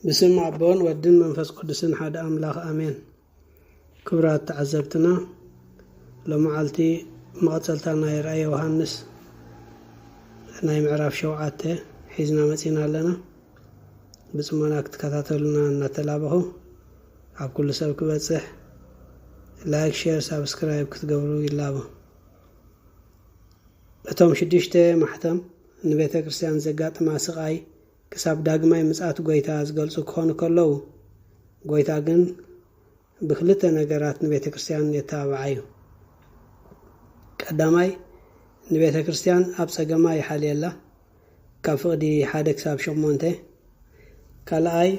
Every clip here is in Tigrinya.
بسم عبون ودين منفس قدسن حد أملاخ آمين كبرات تعذبتنا لما عالتي مقتلتنا يرأي وهانس ناي معرف شوعاته حيزنا مسينا لنا بسماناك تكتاتلنا نتلابهو عب كل سبك بتصح لايك شير سابسكرايب كتقبروا يلابه أتوم شديشته محتم نبيت كريستيان زقات مع سقاي كساب داغماي مسات غويتا ازغلصو كون كلو غويتا ግን بخلته ነገራት ንቤተ ክርስቲያን የታባዩ ቀዳማይ ንቤተ ክርስቲያን ኣብ ጸገማ ይሓልየላ ካብ ፍቅዲ ሓደ ክሳብ 8 ካልኣይ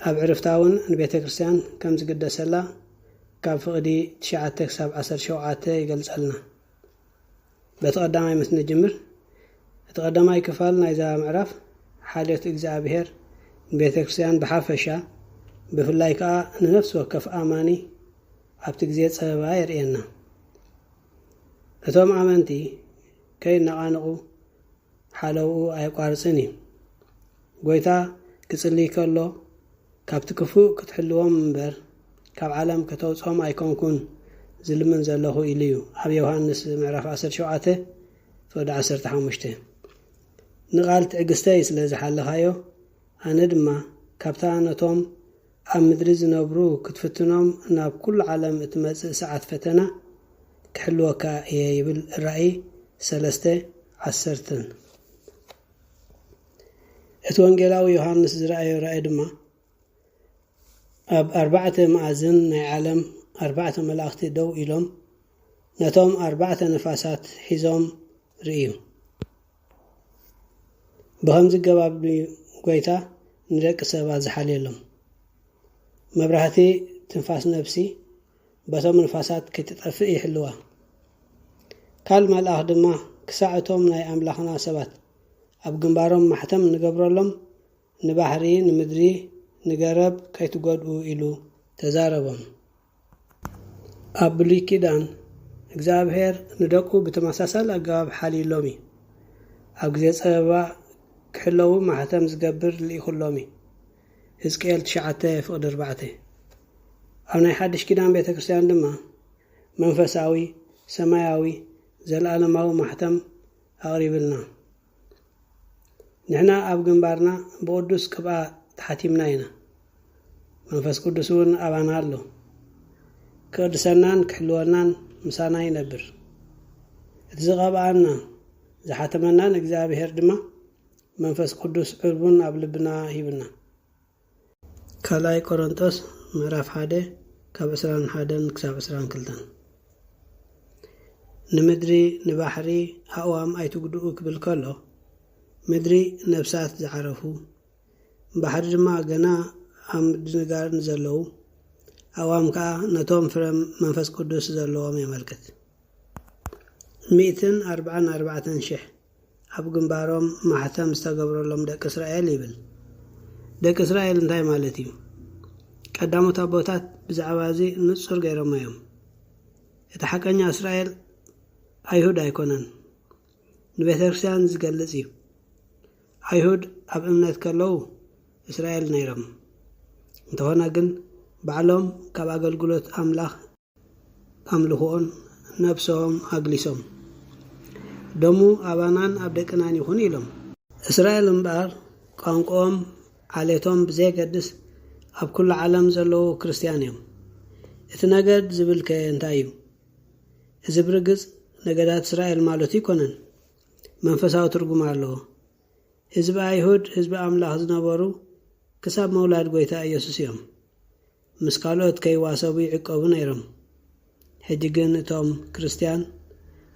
ኣብ ዕርፍታውን ንቤተ ክርስቲያን ከም ዝግደሰላ ካብ ፍቅዲ 9 ክሳብ 17 ይገልጸልና በተቀዳማይ መስነጅምር ተቀዳማይ ክፋል ናይዛ ምዕራፍ حالة እግዚአብሔር ቤተ ክርስቲያን በሐፈሻ በፍላይ ካ ነፍስ ወከፍ አማኒ ኣብቲ ግዜ ጸባ ይርየና እቶም አመንቲ ከይናቃንቁ ሓለው ኣይቋርጽኒ ጎይታ ክጽልይ ከሎ ካብቲ ክፉእ ክትሕልዎም እምበር ካብ ዓለም ከተውጾም ኣይኮንኩን ዝልምን ዘለኹ ኢልዩ ኣብ ዮሐንስ ምዕራፍ 17 ወደ 15 ንቃል ትዕግስተይ ስለ ዝሓለኻዮ ኣነ ድማ ካብታ ነቶም ኣብ ምድሪ ዝነብሩ ክትፍትኖም ናብ ኩሉ ዓለም እትመጽእ ሰዓት ፈተና ክሕልወካ እየ ይብል ራእይ 3:10 እቲ ወንጌላዊ ዮሐንስ ዝረአዮ ራእይ ድማ ኣብ 4 ማዕዘን ናይ ዓለም 4 መላእኽቲ ደው ኢሎም ነቶም 4 ነፋሳት ሒዞም ርእዩ بخمز جواب قويتا نرك سبعة زحاليلهم مبرهتي تنفاس نفسي بسم نفاسات كتترفع حلوة كلمة الأخدمة كساعتهم لا أملاخنا سبات أبجنبارهم محتم نجبرلهم نبحري نمدري نجرب كي تقعدوا إلو تزاربهم أبلي كدان إجابهر ندقو بتمساسل أجاب حالي لومي أجزء سبعة كحلو محتم زقبر لي خلومي هزكيل 9:4 أنا حدش كدان بيت كريستيان دما منفساوي سماياوي زلالماو محتم أقرب لنا نحنا أب جنبارنا بقدس كبا تحتيمنا هنا منفس قدسون أبانا له كردسنان كحلوانان مسانا ينبر اتزغب عنا زحتمنان እግዚአብሔር ድማ መንፈስ ቅዱስ ዕርቡን ኣብ ልብና ሂብና ካልኣይ ቆሮንቶስ ምዕራፍ 1 ካብ 21 ክሳብ 22 ንምድሪ ንባሕሪ ኣእዋም ኣይትጉድኡ ክብል ከሎ ምድሪ ነፍሳት ዝዓረፉ ባሕሪ ድማ ገና ኣብ ድንጋር ንዘለዉ ኣእዋም ከዓ ነቶም ፍረም መንፈስ ቅዱስ ዘለዎም የመልክት 144 شح ኣብ ግንባሮም ማህተም ዝተገብረሎም ደቂ እስራኤል ይብል ደቂ እስራኤል እንታይ ማለት እዩ ቀዳሞት ኣቦታት ብዛዕባ እዚ ንጹር ገይሮም እዮም እቲ ሓቀኛ እስራኤል ኣይሁድ ኣይኮነን ንቤተ ክርስቲያን ዝገልጽ እዩ ኣይሁድ ኣብ እምነት ከለው እስራኤል ነይሮም እንተኾነ ግን ባዕሎም ካብ ኣገልግሎት ኣምላኽ ኣምልኾን ነፍሶም ኣግሊሶም ደሙ ኣባናን ኣብ ደቅናን ይኹን ኢሎም እስራኤል እምበር ቋንቋኦም ዓሌቶም ብዘይገድስ ኣብ ኩሉ ዓለም ዘለዉ ክርስቲያን እዮም እቲ ነገድ ዝብል ከ እንታይ እዩ እዚ ብርግጽ ነገዳት እስራኤል ማለት ይኮነን መንፈሳዊ ትርጉም ኣለዎ ህዝቢ ኣይሁድ ህዝቢ ኣምላኽ ዝነበሩ ክሳብ መውላድ ጎይታ ኢየሱስ እዮም ምስ ካልኦት ከይዋሰቡ ይዕቀቡ ነይሮም ሕጂ ግን እቶም ክርስቲያን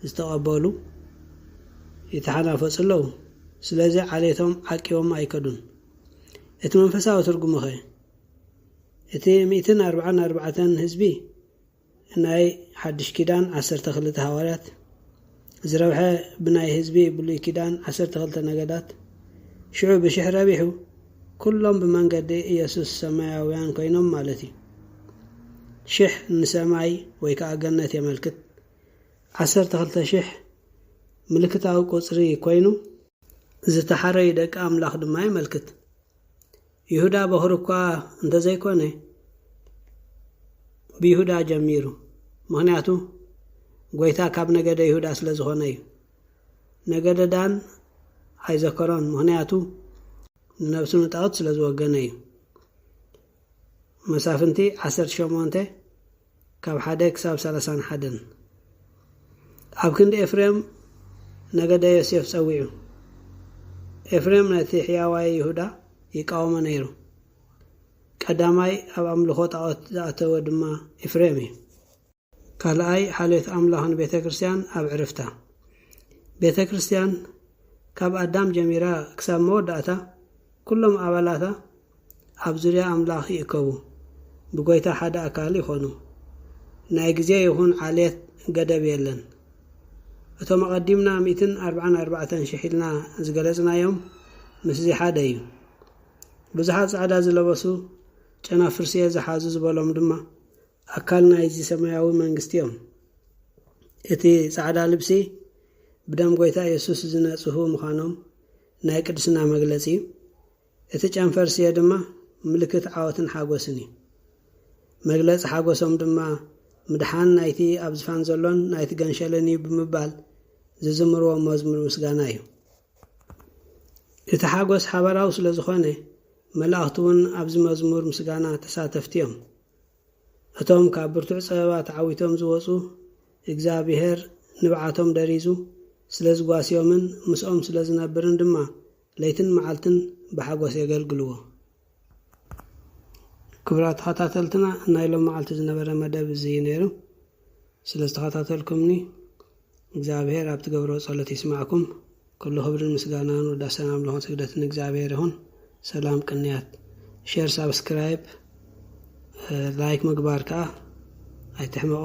ዝተቐበሉ يتحنافصلو ስለዚህ ዓሌቶም ዓቂቦም አይከዱን እቲ መንፈሳዊ ትርጉም ኸ እቲ 144 ህዝቢ ናይ ሓድሽ ኪዳን 12 ሐዋርያት ዝረብሐ ብናይ ህዝቢ ብሉይ ኪዳን 12 ነገዳት ሽዑ ብሽሕ ረቢሑ ኩሎም ብመንገዲ ኢየሱስ ሰማያውያን ኮይኖም ማለት እዩ ሽሕ ንሰማይ ወይ ከዓ ገነት የመልክት 12 ሽሕ ምልክታዊ ቁጽሪ ኮይኑ ዝተሐረይ ደቂ አምላኽ ድማ ይመልክት ይሁዳ በሁርኳ እንተዘይኮነ ቢይሁዳ ጀሚሩ ምክንያቱ ጎይታ ካብ ነገደ ይሁዳ ስለ ዝኾነ እዩ ነገደ ዳን ኣይዘከሮን ምክንያቱ ነፍሱ ንጣዖት ስለ ዝወገነ እዩ መሳፍንቲ 18 ካብ 1 ክሳብ 31 ኣብ ክንዲ ኤፍሬም ነገደ ዮሴፍ ፀዊዑ ኤፍሬም ነቲ ሕያዋይ ይሁዳ ይቃወመ ነይሩ ቀዳማይ ኣብ ኣምልኾ ጣዖት ዝኣተወ ድማ ኤፍሬም እዩ ካልኣይ ሓልዮት ኣምላኽን ቤተ ክርስቲያን ኣብ ዕርፍታ ቤተ ክርስቲያን ካብ ኣዳም ጀሚራ ክሳብ መወዳእታ ኩሎም ኣባላታ ኣብ ዙርያ ኣምላኽ ይእከቡ ብጎይታ ሓደ ኣካል ይኾኑ ናይ ግዜ ይኹን ዓልየት ገደብ የለን እቶም ኣቐዲምና 144,000 ኢልና ዝገለጽናዮም ምስዚ ሓደ እዩ ብዙሓት ጻዕዳ ዝለበሱ ጨናፍር ስየ ዝሓዙ ዝበሎም ድማ ኣካል ናይዚ ሰማያዊ መንግስቲ እዮም እቲ ጻዕዳ ልብሲ ብደም ጎይታ ኢየሱስ ዝነጽሁ ምዃኖም ናይ ቅድስና መግለጺ እቲ ጨንፈር ስየ ድማ ምልክት ዓወትን ሓጎስን እዩ መግለጽ ሓጎሶም ድማ ምድሓን ናይቲ ኣብ ዝፋን ዘሎን ናይቲ ገንሸለን እዩ ብምባል ዝዝምርዎ መዝሙር ምስጋና እዩ እቲ ሓጎስ ሓበራው ስለ ዝኾነ መላእኽቲ እውን ኣብዚ መዝሙር ምስጋና ተሳተፍቲ እዮም እቶም ካብ ብርቱዕ ፀበባ ተዓዊቶም ዝወፁ እግዚኣብሔር ንብዓቶም ደሪዙ ስለ ዝጓስዮምን ምስኦም ስለ ዝነብርን ድማ ለይትን መዓልትን ብሓጎስ የገልግልዎ ክብራት ተኸታተልትና ናይ ሎም መዓልቲ ዝነበረ መደብ እዚ ነይሩ ስለ ዝተኸታተልኩምኒ እግዚአብሔር ኣብ ትገብሮ ጸሎት ይስማዕኩም ኩሉ ክብርን ምስጋናን ወዳሰና አምልኾን ስግደትን እግዚአብሔር ይሁን ሰላም ቅንያት ሼር ሳብስክራይብ ላይክ ምግባር ከዓ ኣይትሕመቁ